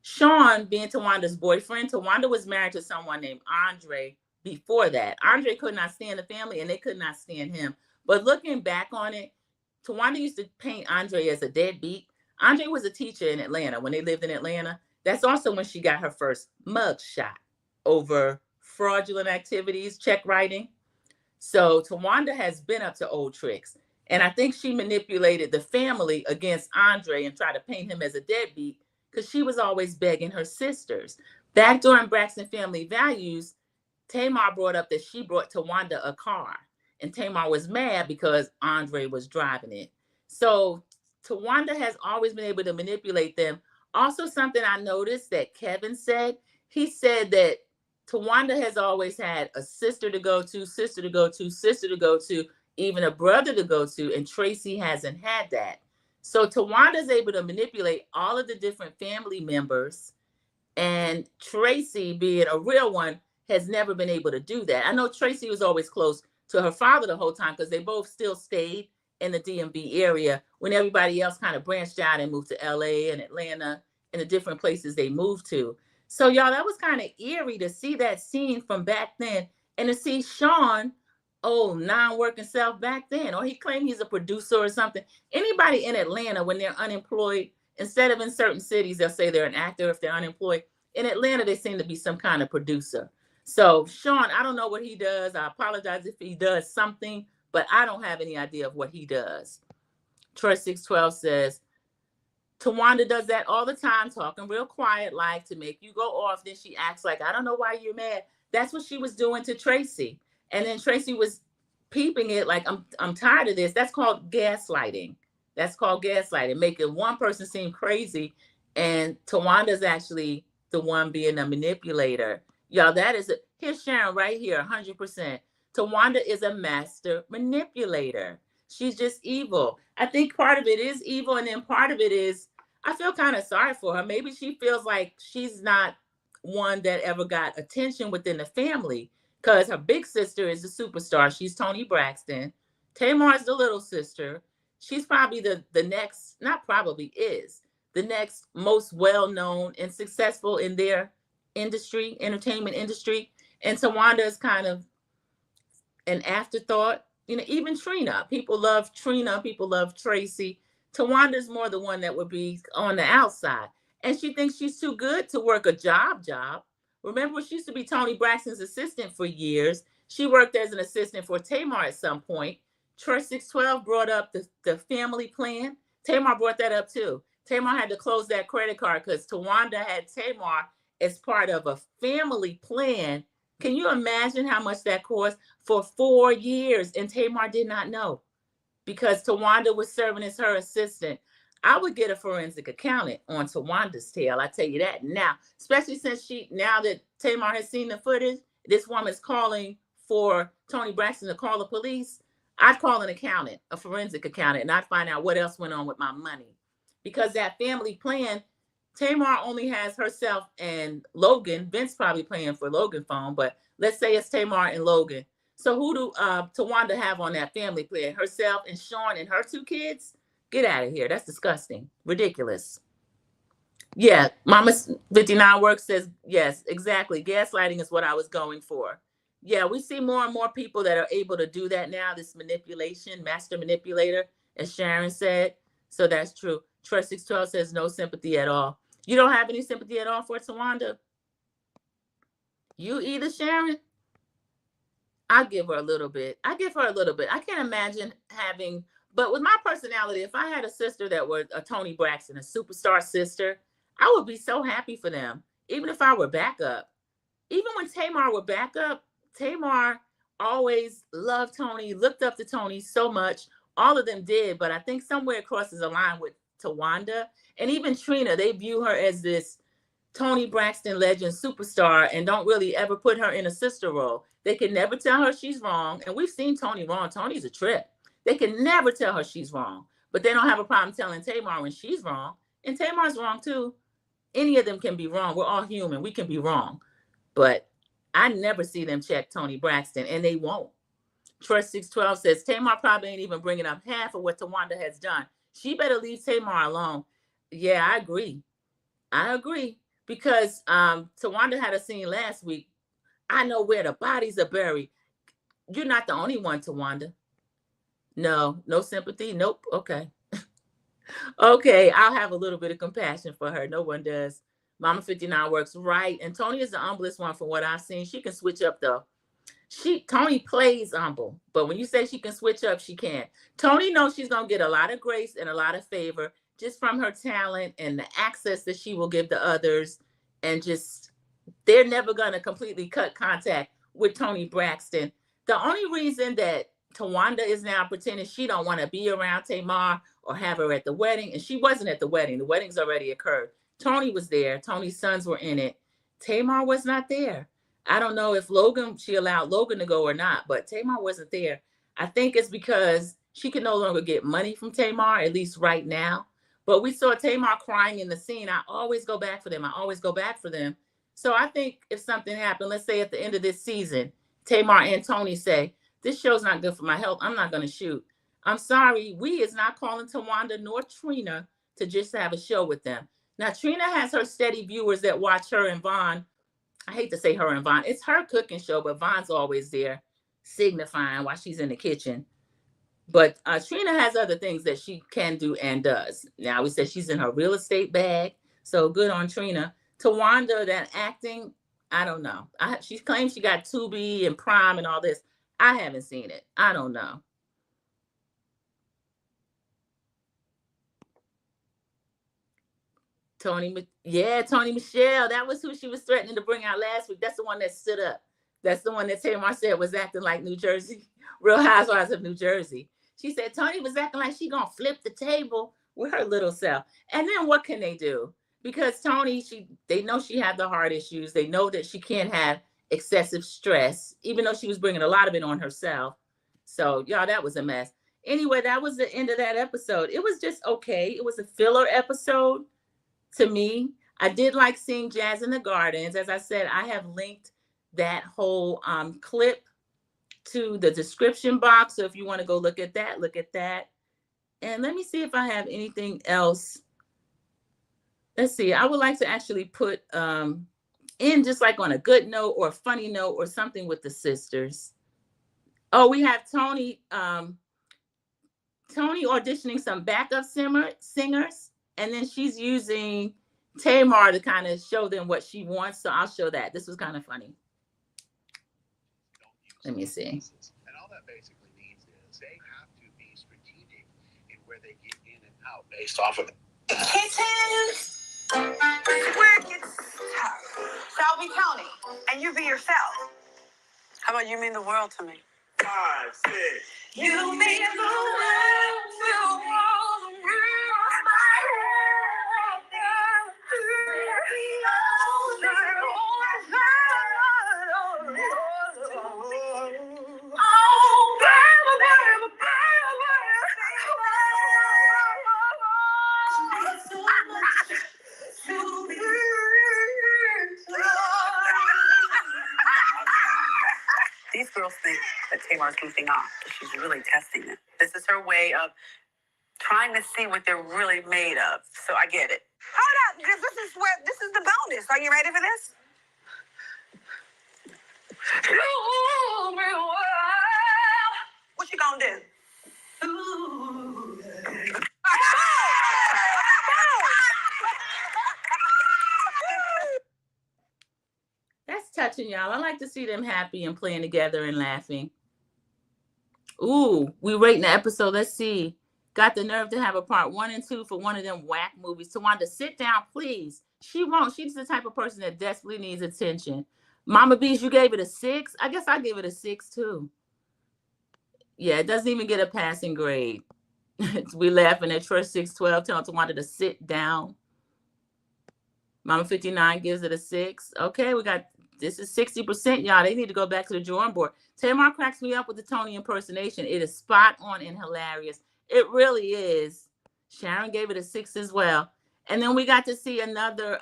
Sean being Tawanda's boyfriend, Towanda was married to someone named Andre before that. Andre could not stand the family and they could not stand him. But looking back on it, Towanda used to paint Andre as a deadbeat. Andre was a teacher in Atlanta when they lived in Atlanta. That's also when she got her first mug shot over fraudulent activities, check writing. So Towanda has been up to old tricks. And I think she manipulated the family against Andre and tried to paint him as a deadbeat because she was always begging her sisters. Back during Braxton Family Values, Tamar brought up that she brought Towanda a car. And Tamar was mad because Andre was driving it. So Towanda has always been able to manipulate them. Also, something I noticed that Kevin said, he said that Towanda has always had a sister to go to, sister to go to, sister to go to, even a brother to go to, and Tracy hasn't had that. So Tawanda's able to manipulate all of the different family members, and Tracy, being a real one, has never been able to do that. I know Tracy was always close to her father the whole time because they both still stayed in the DMV area when everybody else kind of branched out and moved to LA and Atlanta and the different places they moved to. So y'all, that was kind of eerie to see that scene from back then and to see Sean, non-working self back then, or he claimed he's a producer or something. Anybody in Atlanta, when they're unemployed, instead of in certain cities, they'll say they're an actor if they're unemployed. In Atlanta, they seem to be some kind of producer. So Sean, I don't know what he does. I apologize if he does something, but I don't have any idea of what he does. Troy 612 says, Towanda does that all the time, talking real quiet, like to make you go off. Then she acts like, I don't know why you're mad. That's what she was doing to Tracy. And then Tracy was peeping it like, I'm tired of this. That's called gaslighting. That's called gaslighting, making one person seem crazy. And Tawanda's actually the one being a manipulator. Y'all, here's Sharon right here, 100%. Towanda is a master manipulator. She's just evil. I think part of it is evil, and then part of it is, I feel kind of sorry for her. Maybe she feels like she's not one that ever got attention within the family because her big sister is the superstar. She's Toni Braxton. Tamar is the little sister. She's probably the next, not probably is, the next most well-known and successful in their industry, entertainment industry. And Towanda is kind of an afterthought. Even Trina. People love Trina. People love Tracy. Tawanda's more the one that would be on the outside. And she thinks she's too good to work a job. Remember, she used to be Toni Braxton's assistant for years. She worked as an assistant for Tamar at some point. Troy 612 brought up the family plan. Tamar brought that up too. Tamar had to close that credit card because Towanda had Tamar as part of a family plan. Can you imagine how much that cost for 4 years? And Tamar did not know because Towanda was serving as her assistant. I would get a forensic accountant on Tawanda's tail. I tell you that now, especially since now that Tamar has seen the footage, this woman's calling for Toni Braxton to call the police. I'd call an accountant, a forensic accountant, and I'd find out what else went on with my money. Because that family plan, Tamar only has herself and Logan. Vince probably paying for Logan phone, but let's say it's Tamar and Logan. So who do Towanda have on that family plan? Herself and Sean and her 2 kids? Get out of here. That's disgusting. Ridiculous. Yeah, Mama 59 Works says, yes, exactly. Gaslighting is what I was going for. Yeah, we see more and more people that are able to do that now, this manipulation, master manipulator, as Sharon said. So that's true. Trust 612 says no sympathy at all. You don't have any sympathy at all for Towanda? You either, Sharon? I give her a little bit. I give her a little bit. I can't imagine having, but with my personality, if I had a sister that was a Toni Braxton, a superstar sister, I would be so happy for them. Even if I were backup. Even when Tamar were backup, Tamar always loved Toni, looked up to Toni so much. All of them did, but I think somewhere crosses a line with Towanda. And even Trina, they view her as this Toni Braxton legend superstar and don't really ever put her in a sister role. They can never tell her she's wrong. And we've seen Toni wrong. Toni's a trip. They can never tell her she's wrong. But they don't have a problem telling Tamar when she's wrong. And Tamar's wrong too. Any of them can be wrong. We're all human. We can be wrong. But I never see them check Toni Braxton, and they won't. Trust 612 says Tamar probably ain't even bringing up half of what Towanda has done. She better leave Tamar alone. Yeah, I agree. I agree. Because Towanda had a scene last week. I know where the bodies are buried. You're not the only one, Towanda. No sympathy. Nope. Okay. Okay, I'll have a little bit of compassion for her. No one does. Mama 59 Works right. And Toni is the humblest one from what I've seen. She can switch up though. Toni plays humble, but when you say she can switch up, she can. Toni knows she's gonna get a lot of grace and a lot of favor just from her talent and the access that she will give to others. And just they're never gonna completely cut contact with Toni Braxton. The only reason that Towanda is now pretending she don't want to be around Tamar or have her at the wedding, and she wasn't at the wedding. The wedding's already occurred. Toni was there. Toni's sons were in it. Tamar was not there. I don't know if she allowed Logan to go or not, but Tamar wasn't there. I think it's because she can no longer get money from Tamar, at least right now. But we saw Tamar crying in the scene. I always go back for them. I always go back for them. So I think if something happened, let's say at the end of this season, Tamar and Toni say, this show's not good for my health. I'm not going to shoot. I'm sorry. We is not calling Towanda nor Trina to just have a show with them. Now, Trina has her steady viewers that watch her and Vaughn. I hate to say her and Vaughn. It's her cooking show, but Vaughn's always there signifying while she's in the kitchen. But Trina has other things that she can do and does. Now, we said she's in her real estate bag. So good on Trina. Towanda, that acting, I don't know. She claims she got Tubi and Prime and all this. I haven't seen it. I don't know. Toni Michelle. That was who she was threatening to bring out last week. That's the one that stood up. That's the one that Tamar said was acting like New Jersey, Real Housewives of New Jersey. She said Toni was acting like she gonna flip the table with her little self. And then what can they do? Because Toni, they know she had the heart issues. They know that she can't have excessive stress, even though she was bringing a lot of it on herself. So, y'all, that was a mess. Anyway, that was the end of that episode. It was just okay. It was a filler episode to me. I did like seeing Jazz in the Gardens. As I said, I have linked that whole clip to the description box. So if you want to go look at that, look at that. And let me see if I have anything else. Let's see. I would like to actually put in just like on a good note or a funny note or something with the sisters. Oh, we have Toni auditioning some backup singers. And then she's using Tamar to kind of show them what she wants. So I'll show that. This was kind of funny. Let me see. And all that basically means is they have to be strategic in where they get in and out based off of it. Kittens, where it gets tough. So I'll be Toni, and you be yourself. How about you mean the world to me? 5, 6. You mean the world to me. My head, These girls think that Tamar's goofing off, but she's really testing them. This is her way of trying to see what they're really made of. So I get it. Hold up, because this is the bonus. Are you ready for this? What you gonna do? That's touching, y'all. I like to see them happy and playing together and laughing. Ooh, we rating the episode. Let's see. Got the nerve to have a part 1 and 2 for one of them whack movies. Towanda, sit down, please. She won't. She's the type of person that desperately needs attention. Mama Bees, you gave it a 6. I guess I give it a 6 too. Yeah, it doesn't even get a passing grade. We laughing at Trish 612 telling Towanda to sit down. Mama 59 gives it a 6. Okay, we got this is 60%, y'all. They need to go back to the drawing board. Tamar cracks me up with the Toni impersonation. It is spot on and hilarious. It really is. Sharon gave it a 6 as well. And then we got to see another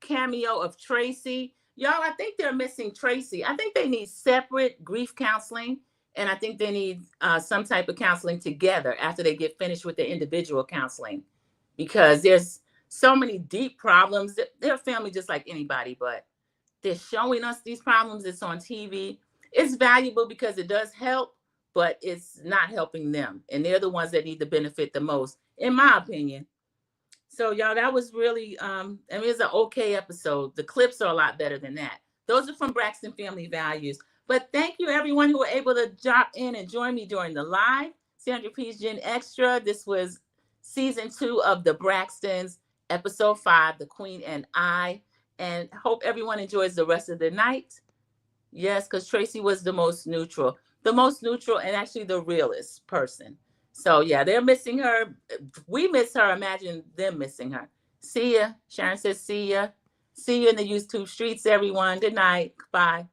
cameo of Tracy. Y'all, I think they're missing Tracy. I think they need separate grief counseling. And I think they need some type of counseling together after they get finished with the individual counseling. Because there's so many deep problems. They're a family just like anybody, but they're showing us these problems. It's on TV. It's valuable because it does help, but it's not helping them. And they're the ones that need to benefit the most, in my opinion. So, y'all, that was really, it's an okay episode. The clips are a lot better than that. Those are from Braxton Family Values. But thank you, everyone who were able to drop in and join me during the live. Sandra P's Gen Extra. This was season 2 of the Braxtons, episode 5, The Queen and I. And hope everyone enjoys the rest of the night. Yes, because Tracy was the most neutral and actually the realest person. So, yeah, they're missing her. We miss her. Imagine them missing her. See ya. Sharon says, see ya. See you in the YouTube streets, everyone. Good night. Bye.